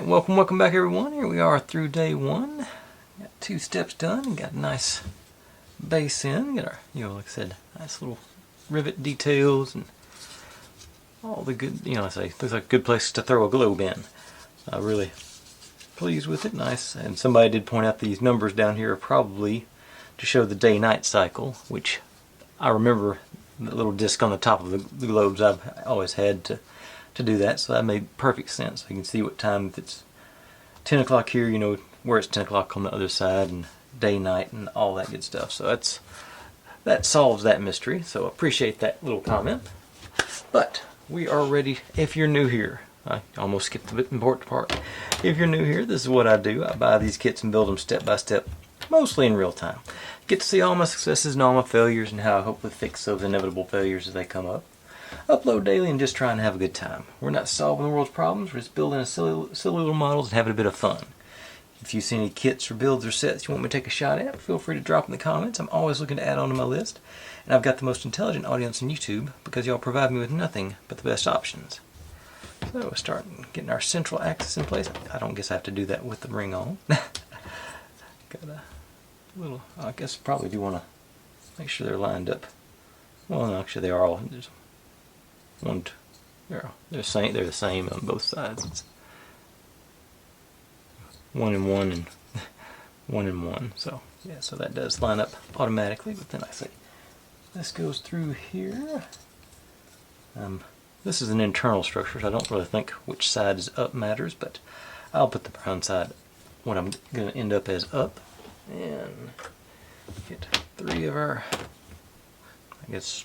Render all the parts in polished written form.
Alright, welcome back everyone. Here we are through day one. Got 2 steps done, got a nice base in, got our, like I said, nice little rivet details and all the good, looks like a good place to throw a globe in. Really pleased with it, nice. And somebody did point out these numbers down here are probably to show the day-night cycle, which I remember the little disc on the top of the globes I've always had to do that, so that made perfect sense. You can see what time, if it's 10 o'clock here, you know where it's 10 o'clock on the other side, and day, night, and all that good stuff. So that solves that mystery, so appreciate that little comment. But we are ready. If you're new here, I almost skipped the important part. If you're new here, this is what I do. I buy these kits and build them step by step, mostly in real time. Get to see all my successes and all my failures and how I hopefully fix those inevitable failures as they come up. Upload daily and just trying to have a good time. We're not solving the world's problems, we're just building a silly little models and having a bit of fun. If you see any kits or builds or sets you want me to take a shot at, feel free to drop in the comments. I'm always looking to add on to my list. And I've got the most intelligent audience on YouTube because y'all provide me with nothing but the best options. So we'll start getting our central axis in place. I don't guess I have to do that with the ring on. Got a little, I guess probably do want to make sure they're lined up. Well, no, actually they are all, there's one, they're the same on both sides. It's 1 and 1 and 1 and 1. So yeah, so that does line up automatically. But then I say this goes through here. This is an internal structure, so I don't really think which side is up matters, but I'll put the brown side, what I'm going to end up as up, and get 3 of our, I guess,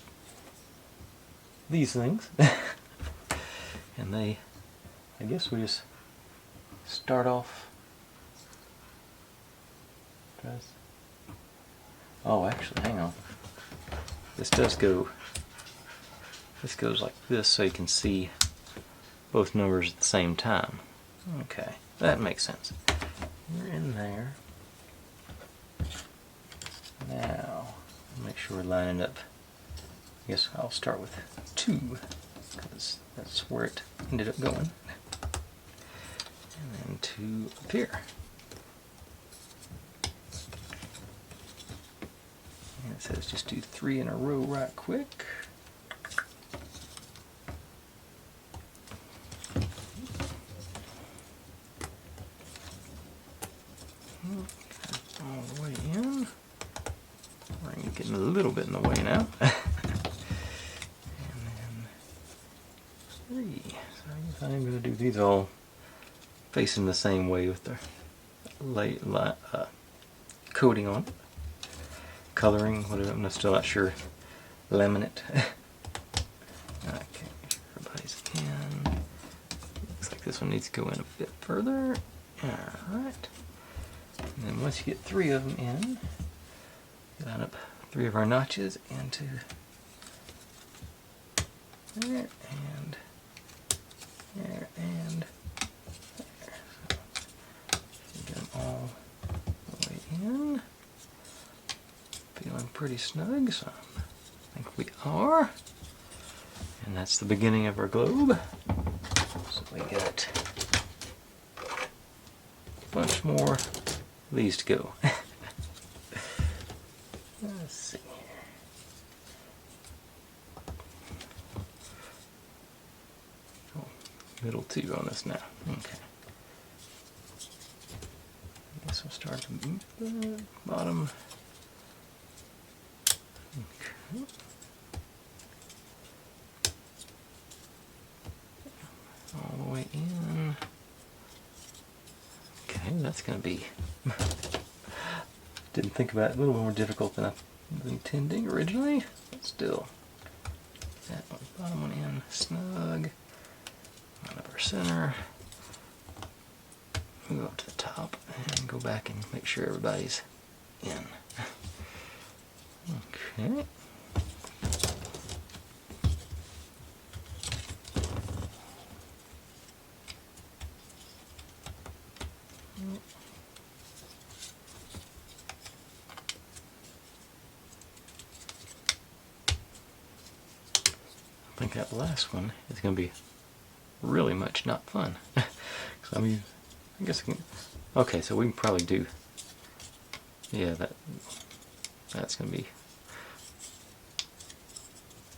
these things. And I guess we just start off. Oh, actually, hang on. This goes like this so you can see both numbers at the same time. Okay, that makes sense. We're in there. Now, make sure we're lining up. I guess I'll start with 2, because that's where it ended up going. And then 2 up here. And it says just do 3 in a row right quick. All the way in. We're getting a little bit in the way now. And then 3. So I guess I'm going to do these all facing the same way with the coating on it. Coloring, whatever, I'm still not sure. Laminate. Okay, everybody's in. Looks like this one needs to go in a bit further. Alright. And then once you get 3 of them in, line up 3 of our notches into there and there and there. So get them all the way in. Feeling pretty snug, so I think we are. And that's the beginning of our globe. So we got a bunch more of these to go. Let's see here. Oh, middle 2 on this now. Okay. I guess we'll start at the bottom. Okay. All the way in. Okay, that's going to be... Didn't think about it, a little more difficult than I was intending originally, but still. That one, bottom one in, snug. Line up our center. Move up to the top and go back and make sure everybody's in. Okay. I think that last one is going to be really much not fun. So I guess I can. Okay, so we can probably do. Yeah, that's gonna be.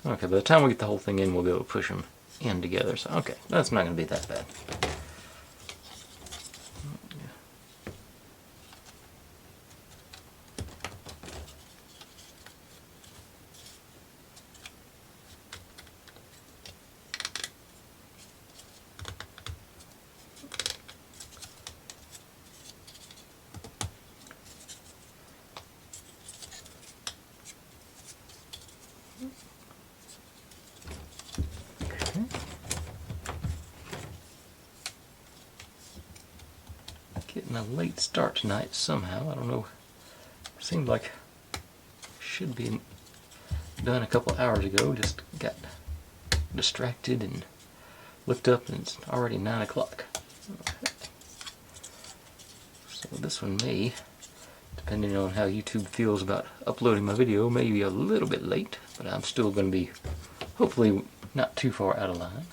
Okay, by the time we get the whole thing in, we'll be able to push them in together. So okay, that's not gonna be that bad. Getting a late start tonight somehow. I don't know. Seemed like should be done a couple hours ago. Just got distracted and looked up and it's already 9 o'clock. So this one may, depending on how YouTube feels about uploading my video, may be a little bit late, but I'm still going to be hopefully not too far out of line.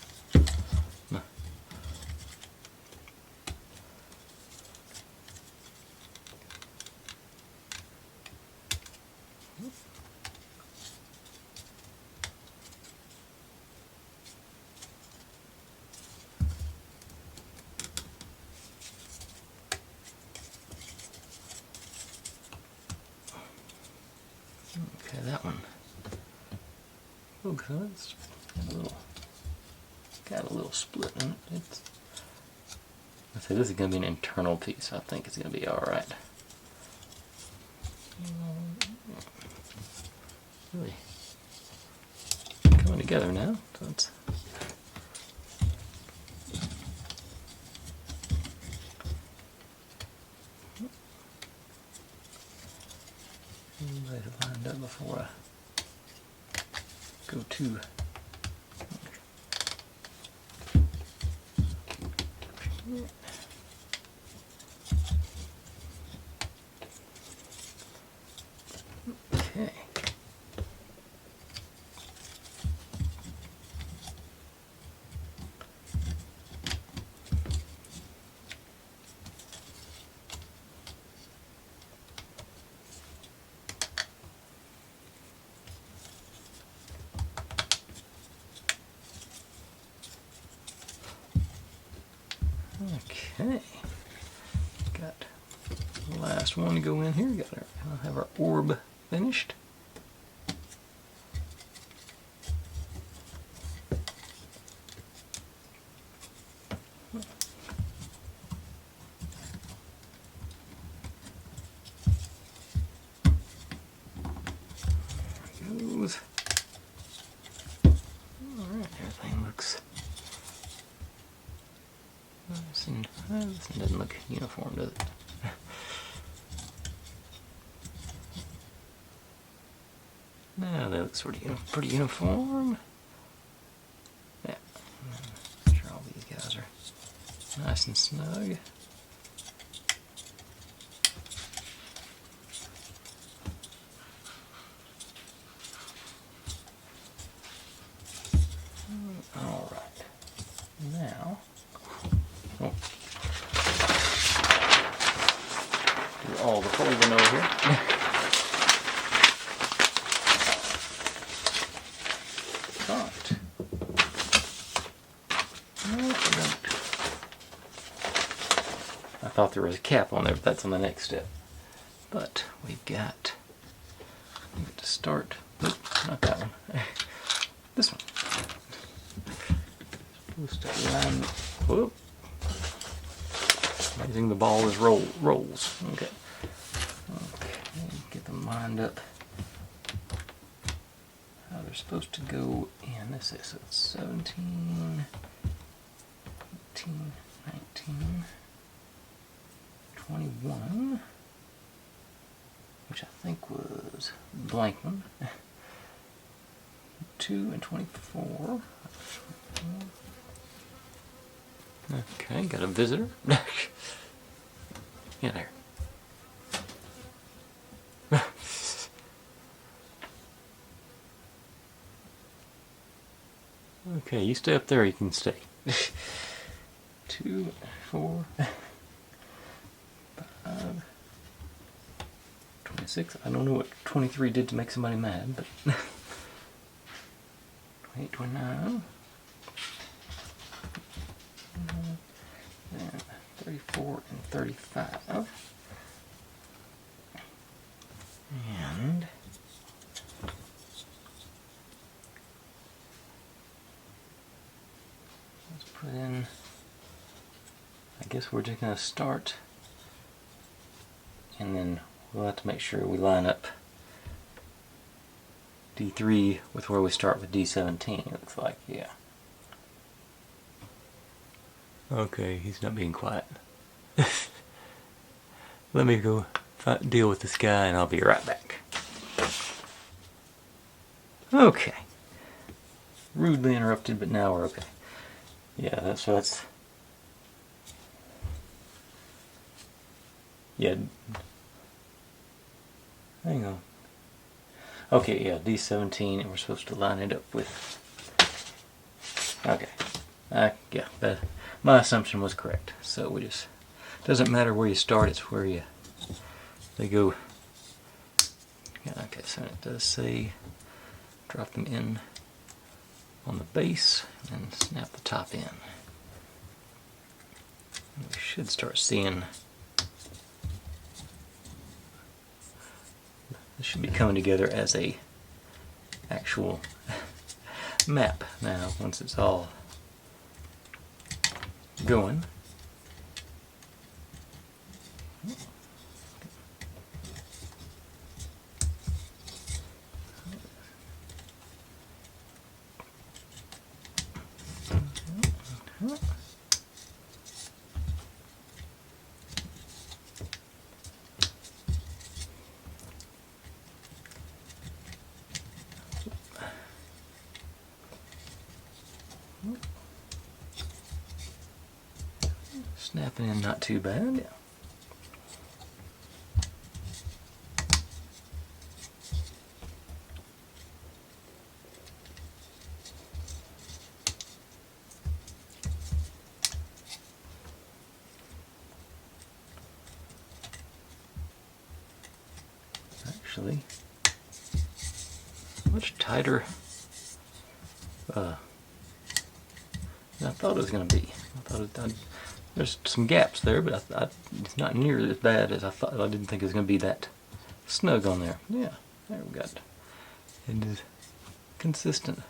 Okay, that one. Okay, it's got a little split in it. I say this is going to be an internal piece. I think it's going to be all right. Really coming together now. So it's better lined up before I go too. Okay. Okay, got the last one to go in here. I'll have our orb finished. There it goes. All right, everything looks. This one doesn't look uniform, does it? No, they look sort of pretty uniform. Yeah, I'm sure all these guys are nice and snug. All right, now. Oh. Do all the folding over here. But no, I don't. I thought there was a cap on there, but that's on the next step. But we've got to start. Nope, not that one. This one. Supposed to line. Whoop. Amazing, the ball is rolls. Okay. Okay, get them lined up how they're supposed to go in. This is 17, 18, 19, 21, which I think was blank one. 2 and 24. Okay, got a visitor. Get there. Okay, you stay up there, you can stay. 2, 4. 26. I don't know what 23 did to make somebody mad, but 28, 29. And 34 and 35. And let's put in, I guess we're just going to start, and then we'll have to make sure we line up D3 with where we start with D17, it looks like, yeah. Okay, he's not being quiet. Let me go deal with this guy and I'll be right back. Okay. Rudely interrupted, but now we're okay. Yeah, that's yeah. Hang on. Okay, yeah, D17, and we're supposed to line it up with. Okay. Yeah, my assumption was correct. So we just, doesn't matter where you start, it's where they go. Yeah, okay, so it does say drop them in on the base and snap the top in. And we should start seeing, this should be coming together as a actual map now once it's all going. Snapping in not too bad. Actually, much tighter than I thought it was going to be. There's some gaps there, but it's not near as bad as I thought. I didn't think it was going to be that snug on there. Yeah, there we got it. It is consistent.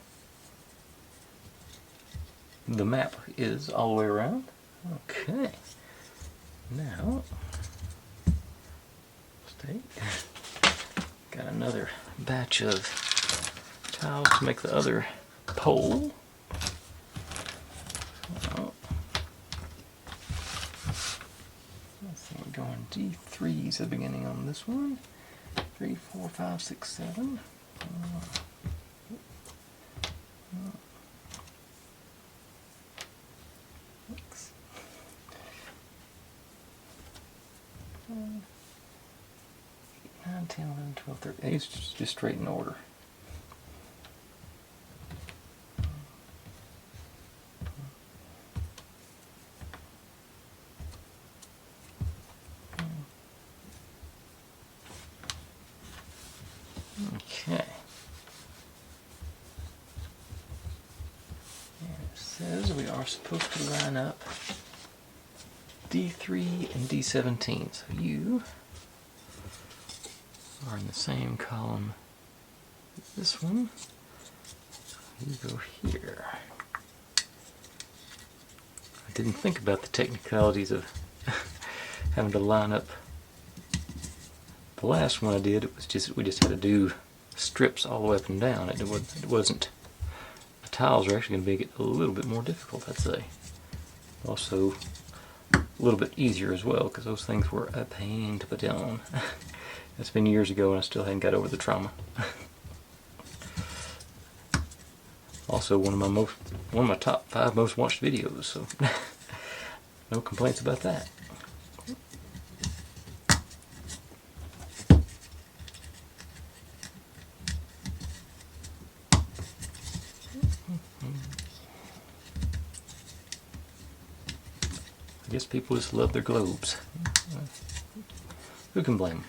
The map is all the way around. Okay. Now, got another batch of tiles to make the other pole. We're going D3's the beginning on this one. 3, 4, 5, 6, 7. Oops. 9, 10, 11, 12, 13. It's just straight in order. Okay. And it says we are supposed to line up D3 and D17. So you are in the same column as this one. You go here. I didn't think about the technicalities of having to line up. The last one I did, it was just, we just had to do strips all the way up and down. It wasn't. The tiles are actually going to make it a little bit more difficult, I'd say. Also, a little bit easier as well, because those things were a pain to put on. That's been years ago, and I still hadn't got over the trauma. Also, one of my top 5 most watched videos, so no complaints about that. I guess people just love their globes. Who can blame 'em?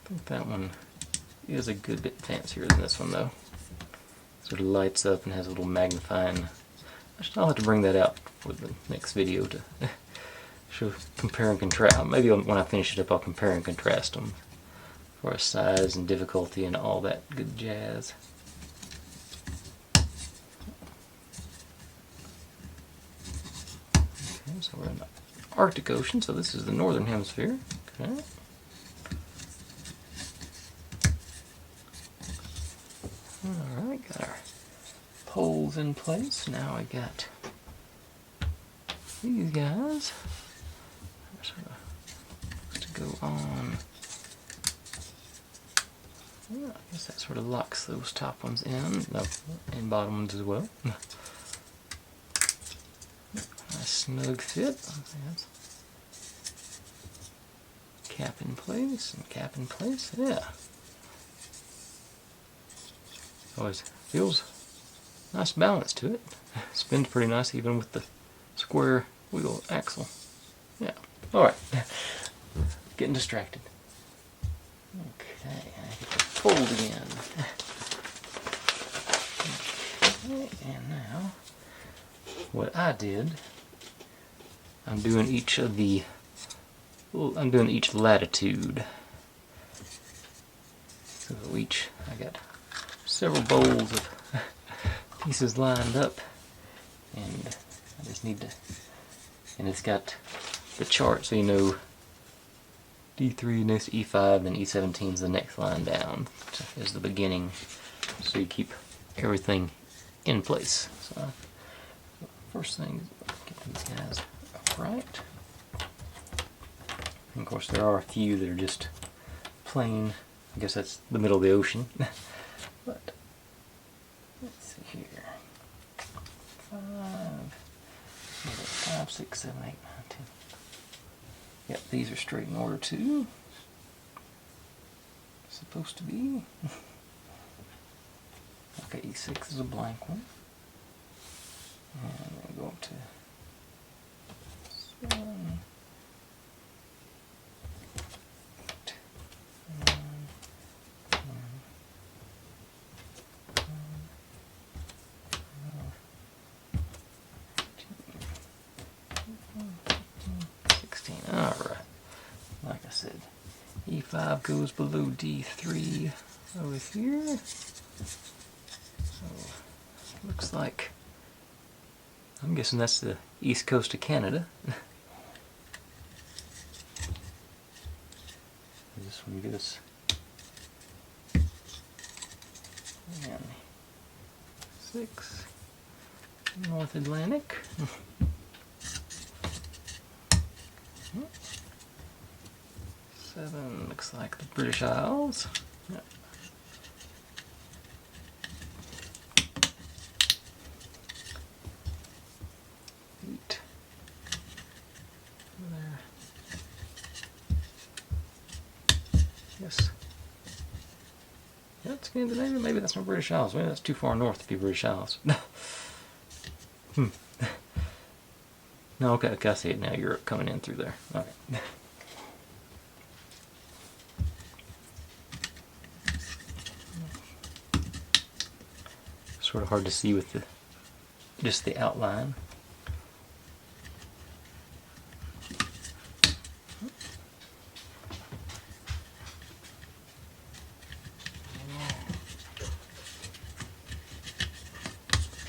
I think that one is a good bit fancier than this one though. Sort of lights up and has a little magnifying. I'll have to bring that out for the next video to show, compare and contrast. Maybe when I finish it up I'll compare and contrast them for size and difficulty and all that good jazz. Okay, so we're in the Arctic Ocean, so this is the northern hemisphere. Okay. Alright, got our poles in place. Now I got these guys. Sort of to go on. Yeah, I guess that sort of locks those top ones in, and bottom ones as well. Nice snug fit. Cap in place and cap in place. Yeah. Always feels nice balance to it. Spins pretty nice even with the square wheel axle. Yeah. Alright. Getting distracted. Okay, I get to fold again. Okay, and now what I did, I'm doing each latitude. So each, I got several bowls of pieces lined up, and I just need to, and it's got the chart so you know D3 next to E5, then E17 is the next line down, is the beginning, so you keep everything in place. So first thing is get these guys upright. And of course there are a few that are just plain, I guess that's the middle of the ocean. But let's see here. 5, 6, 7, 8, 9, 10. Yep, these are straight in order too. Supposed to be. Okay, E6 is a blank one. And then go up to 7, 8, 9, 10, 16. Alright. Like I said, E5 goes below D3 over here. So, looks like, I'm guessing that's the east coast of Canada. This one goes, and 6, North Atlantic. 7 looks like the British Isles. Yeah. 8 there. Yes. Yeah, it's Scandinavia. Maybe that's not British Isles. Maybe that's too far north to be British Isles. No, okay, I see it now. Europe coming in through there. All right. Sort of hard to see with just the outline.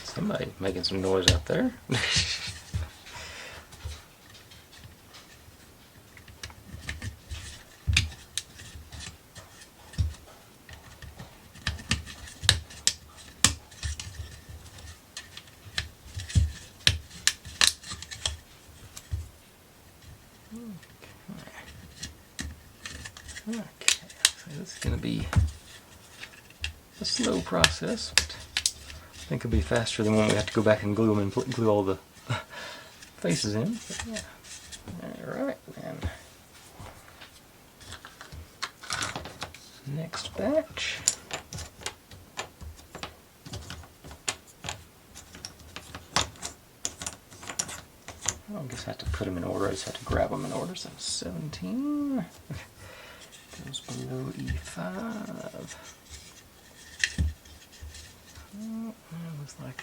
Somebody making some noise out there. Okay, so this is going to be a slow process, but I think it'll be faster than when we have to go back and glue them and glue all the faces in. But yeah. Alright, then. Next batch. I guess I have to put them in order. I just have to grab them in order. So 17 goes below E5. Looks like,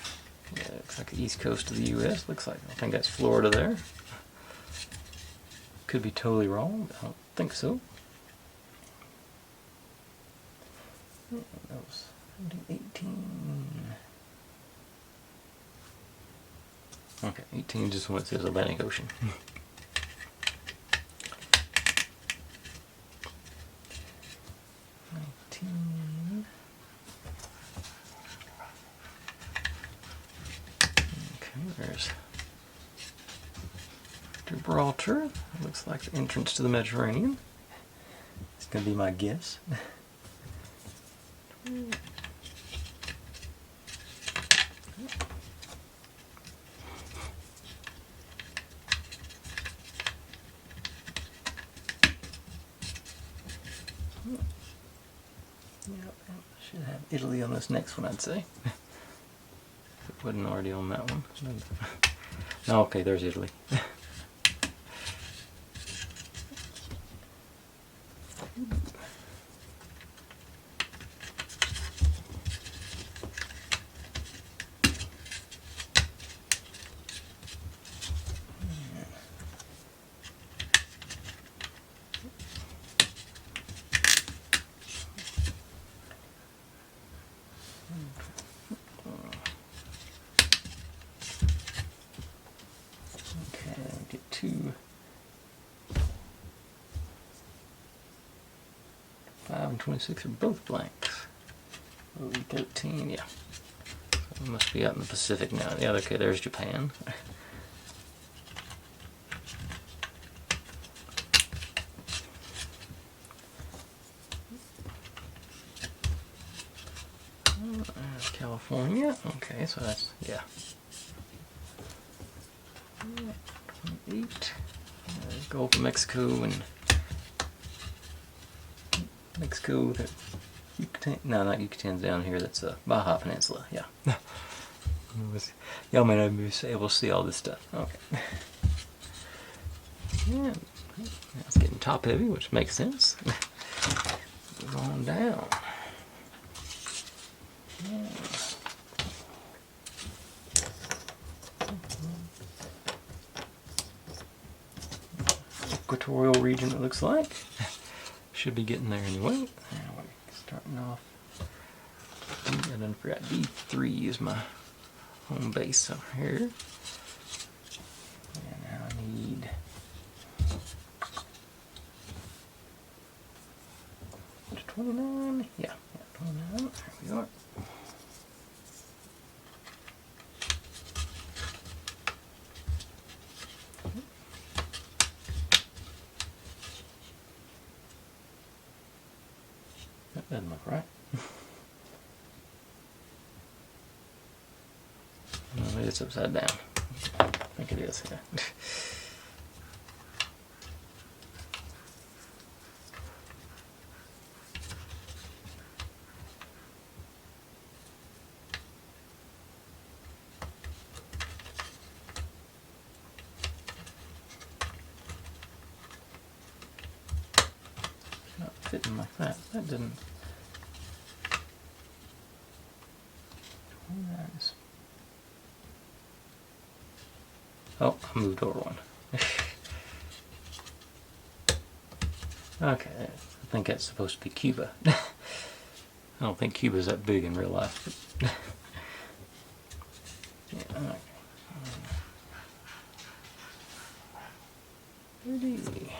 yeah, looks like the east coast of the U.S. Looks like, I think that's Florida there. Could be totally wrong, but I don't think so. That was 18. Okay, 18 just when it says Atlantic Ocean. 19. Okay, there's Gibraltar. Looks like the entrance to the Mediterranean. It's going to be my guess. Yep, should have Italy on this next one, I'd say. If it wasn't already on that one. No, okay, there's Italy. Get 2, 5 and 26 are both blanks. Oh, 13, yeah. So it must be out in the Pacific now. Yeah, okay, there's Japan. There's California. Okay, so that's, yeah. 28. Gulf of Mexico and Mexico. Yucatan, no, not Yucatan's down here. That's Baja Peninsula. Yeah. Y'all may not be able to see all this stuff. Okay. Yeah, it's getting top heavy, which makes sense. Move on down. Yeah. Equatorial region, it looks like. Should be getting there anyway. Anyway, starting off. I done forgot D3 is my home base over here. And now I need 29. Yeah, 29. There we are. That doesn't look right. No, maybe it's upside down. I think it is, yeah. Not fitting like that. That didn't. Nice. Oh, I moved over one. Okay, I think that's supposed to be Cuba. I don't think Cuba's that big in real life. Yeah, okay. 30.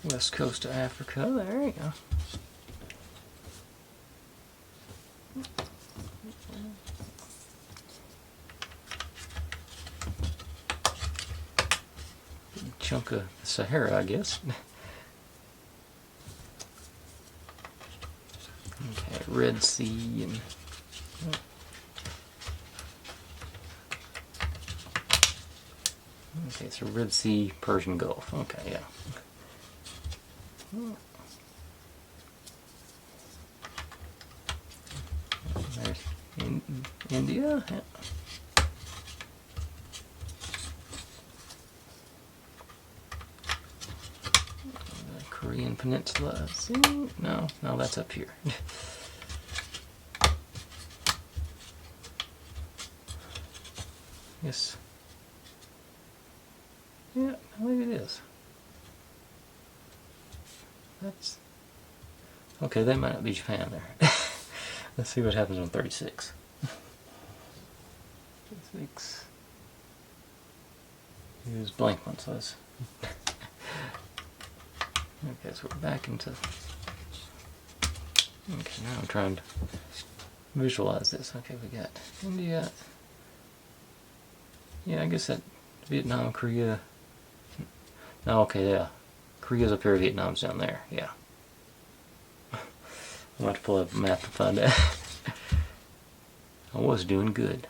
West coast of Africa, there you go. Big chunk of Sahara, I guess. Okay, Red Sea and okay, so Red Sea, Persian Gulf. Okay, yeah. India. Korean Peninsula. See? No, that's up here. Yes. Yeah, maybe it is. That's okay. That might not be Japan there. Let's see what happens on 36. 36. Use blank one, so let's. Okay, so we're back into. Okay, now I'm trying to visualize this. Okay, we got India. Yeah, I guess that Vietnam, Korea. No, okay, yeah. Korea's up here, Vietnam's down there. Yeah. I'm going to pull up a map to find out. I was doing good.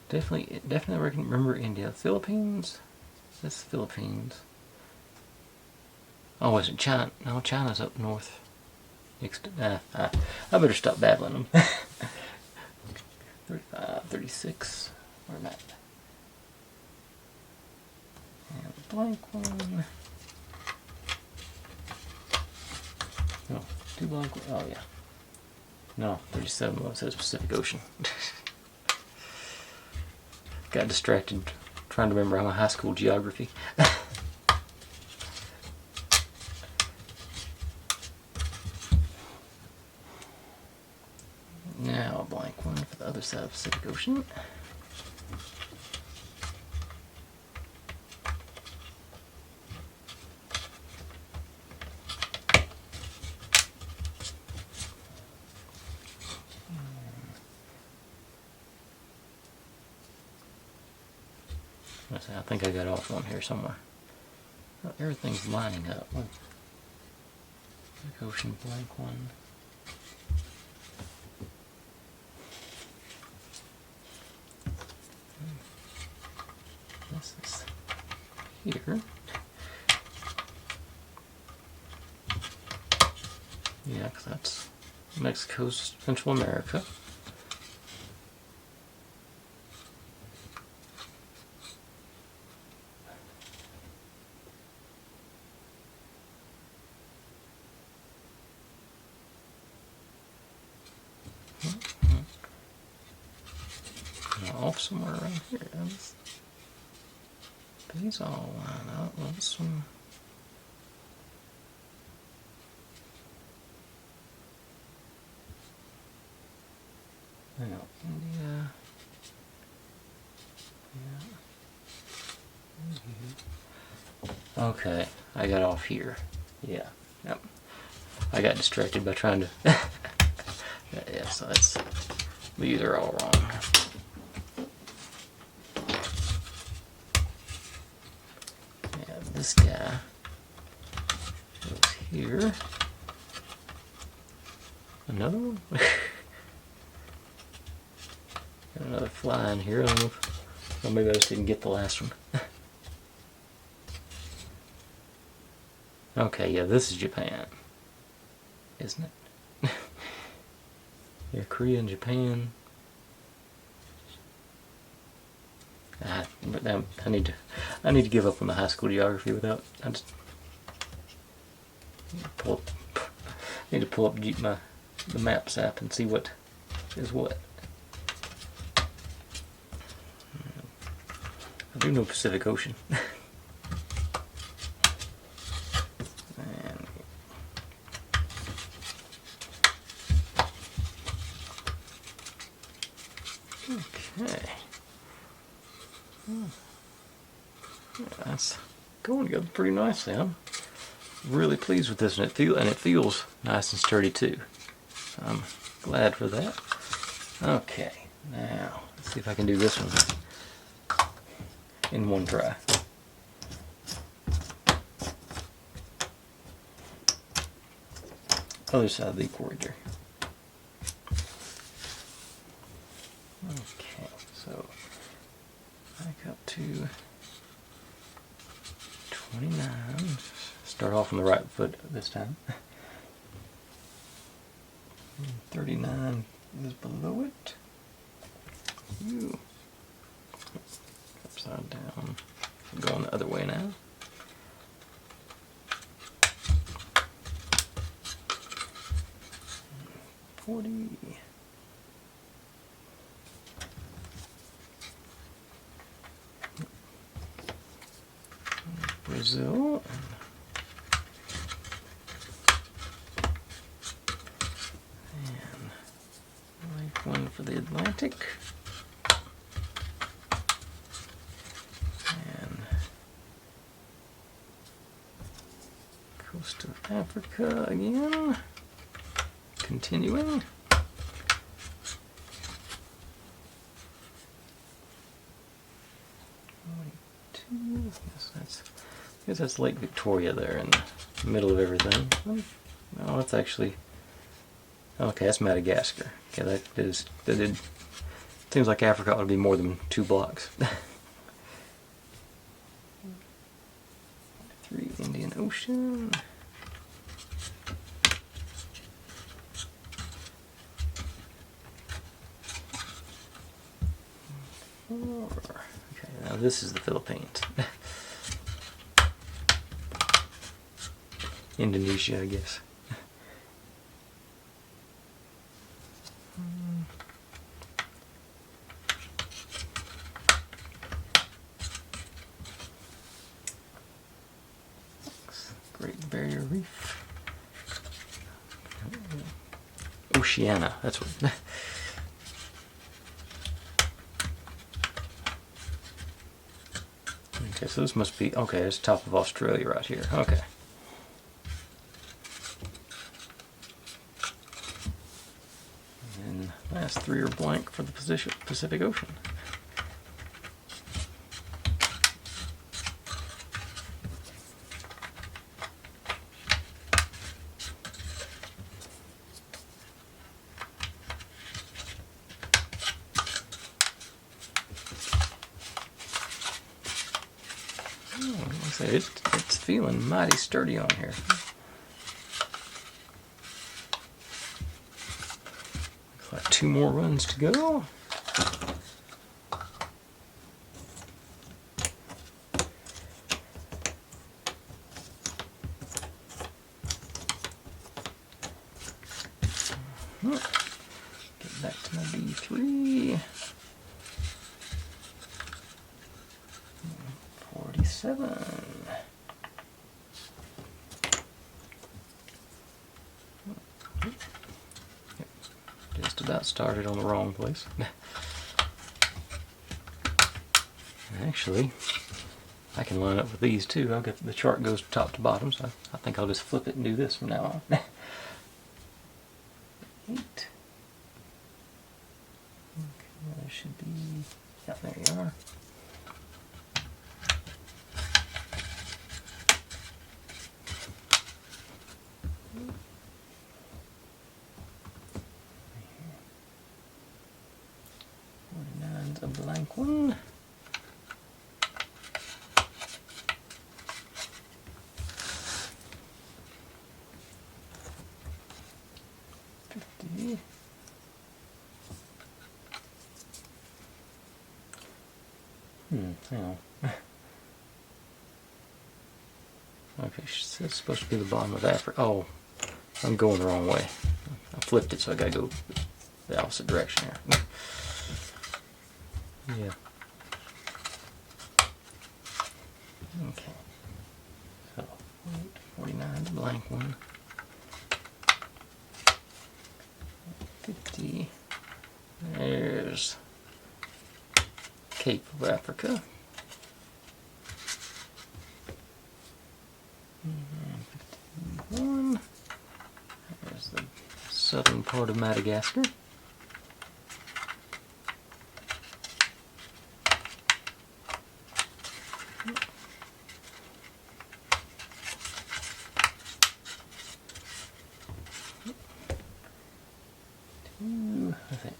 Definitely remember India. Philippines. That's the Philippines. Oh, was it China? No, China's up north. I better stop babbling them. 35, 36. Where am I at? And the blank one. No, two blank ones. Oh, yeah. No, 37 one says Pacific Ocean. Got distracted trying to remember my high school geography. Now a blank one for the other side of the Pacific Ocean. I think I got off one here somewhere. Oh, everything's lining up. Pacific Ocean blank one. This is here. Yeah, because that's Mexico's Central America. Off somewhere around here. These all line up. Well, this one. Hang on, India. Yeah. Okay, I got off here. Yeah. Yep. I got distracted by trying to. Yeah, so that's. These are all wrong. This guy goes here. Another one? Got another fly in here. I don't know if, well, maybe I just didn't get the last one. Okay, yeah, this is Japan, isn't it? Yeah, Korea and Japan. But now I need to give up on the high school geography without. I just need to pull up the Maps app and see what is what. I do know Pacific Ocean. Okay. Yeah, that's going together pretty nicely. I'm really pleased with this, and it feels nice and sturdy too. So I'm glad for that. Okay, now let's see if I can do this one in one try. Other side of the equator. Okay, so back up to 29. Start off on the right foot this time. 39. is below it. Ooh. Upside down. Going the other way now. $40. Brazil. And like one for the Atlantic. And coast of Africa again. Continuing. I guess that's Lake Victoria there in the middle of everything. No, that's actually, okay, that's Madagascar. Okay, that did, seems like Africa ought to be more than 2 blocks. 3 Indian Ocean. 4. Okay, now this is the Philippines. Indonesia, I guess. Great Barrier Reef. Oceania, that's what. Okay, so this must be, okay, it's top of Australia right here. Okay. And last 3 are blank for the Pacific Ocean. It's feeling mighty sturdy on here. Looks like 2 more runs to go. Get back to my B3. 47. Just about started on the wrong place. Actually, I can line up with these too. I'll get the chart goes top to bottom, so I think I'll just flip it and do this from now on. 8. Okay, there should be. Yeah, there you are. A blank one. $50. Hang on. Okay, it's supposed to be the bottom of Africa. Oh, I'm going the wrong way. I flipped it, so I gotta go the opposite direction here. Yeah. Okay. So, 49, the blank one. 50. There's Cape of Africa. 51. There's the southern part of Madagascar. I think.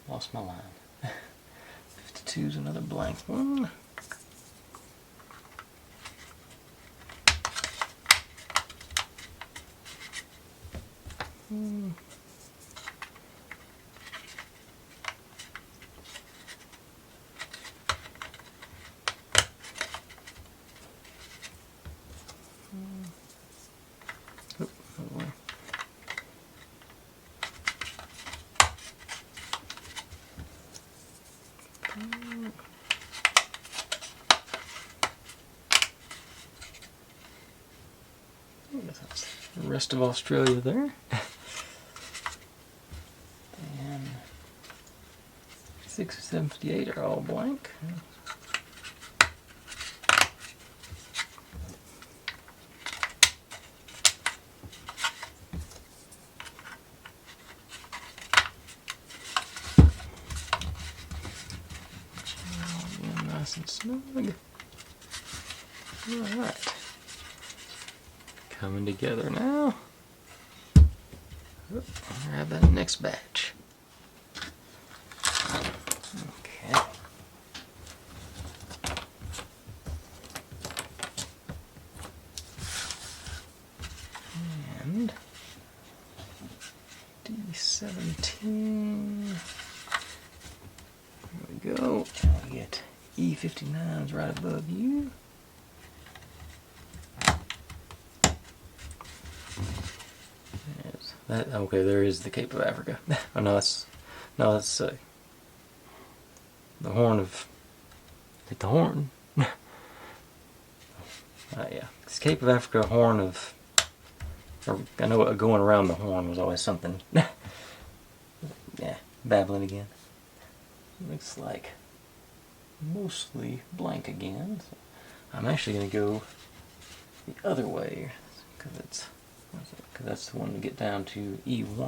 Lost my line. 52 is another blank one. Oop, oh boy. That's the rest of Australia there. And 6758 are all blank. Nice and snug. Alright. Coming together now. Oop, I'll grab that next batch. Okay. And D17. There we go. And we get E59s right above you. Okay, there is the Cape of Africa. Oh no, that's the Horn of. Is it the Horn? Yeah, it's Cape of Africa, Horn of. Or, I know going around the Horn was always something. Yeah, babbling again. Looks like mostly blank again. So I'm actually going to go the other way because that's the one to get down to E1. I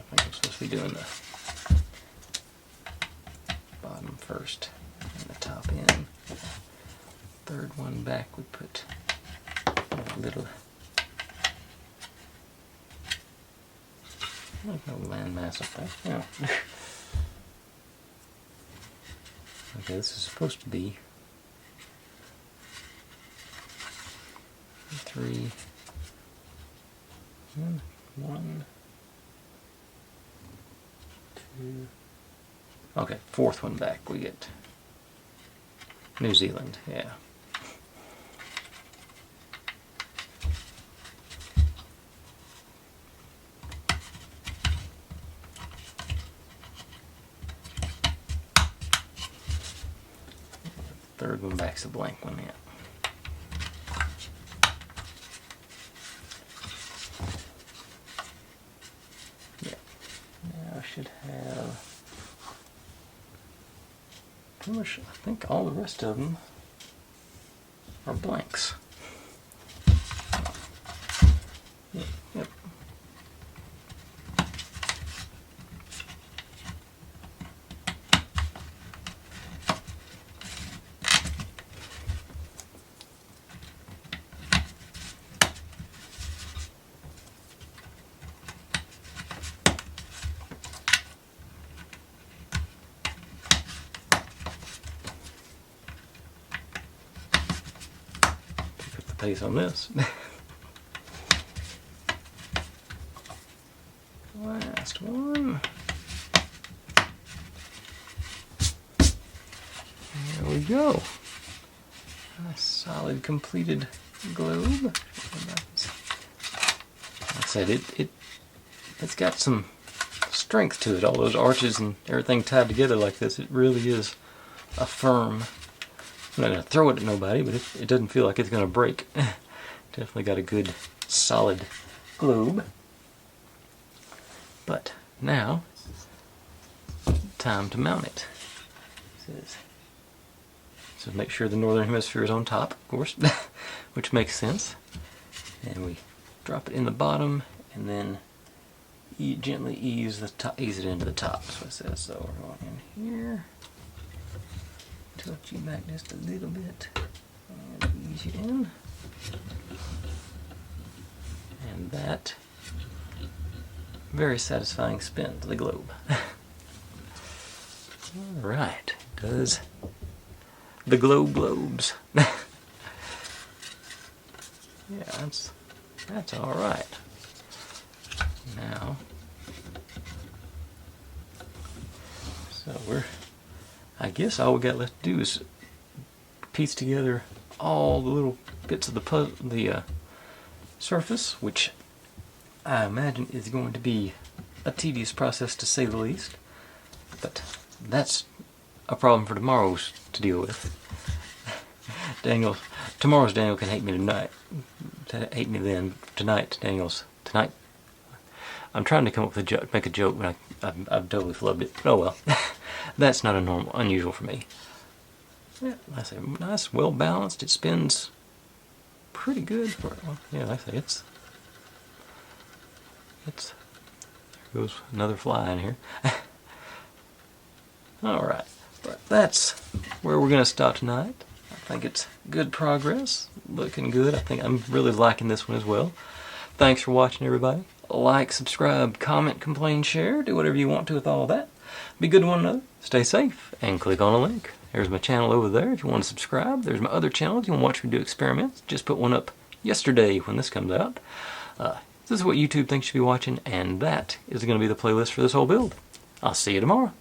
think I'm supposed to be doing the bottom first and the top in. Third one back we put a little, like no landmass up there. Yeah. Okay, this is supposed to be 3, 1, 2. Okay, fourth one back we get New Zealand. Yeah. Third one back's a blank one, yeah. Now I should have pretty much, I think all the rest of them are blanks. Yep. Pace on this. Last one. There we go. A solid completed globe. Like I said, it's got some strength to it. All those arches and everything tied together like this. It really is a firm. I'm not going to throw it at nobody, but it doesn't feel like it's going to break. Definitely got a good, solid globe. But now, time to mount it. So make sure the northern hemisphere is on top, of course, which makes sense. And we drop it in the bottom, and then gently ease it into the top. That's what it says. So we're going in here. Tilt you back just a little bit and ease you in. And that, very satisfying spin to the globe. Alright, does the globe globes. Yeah, that's all right. Now, so I guess all we got left to do is piece together all the little bits of the surface, which I imagine is going to be a tedious process to say the least. But that's a problem for tomorrow's to deal with. Tomorrow's Daniel can hate me tonight. Hate me then. Tonight, tonight. I'm trying to come up with a joke, make a joke, but I've totally flubbed it. Oh well. That's not unusual for me. Yeah, I say nice, well balanced. It spins pretty good for it. Well, yeah, I say it's. There goes another fly in here. All right, but that's where we're gonna stop tonight. I think it's good progress, looking good. I think I'm really liking this one as well. Thanks for watching, everybody. Like, subscribe, comment, complain, share. Do whatever you want to with all of that. Be good to one another. Stay safe, and click on a link. There's my channel over there if you want to subscribe. There's my other channel if you want to watch me do experiments. Just put one up yesterday when this comes out. This is what YouTube thinks you should be watching, and that is going to be the playlist for this whole build. I'll see you tomorrow.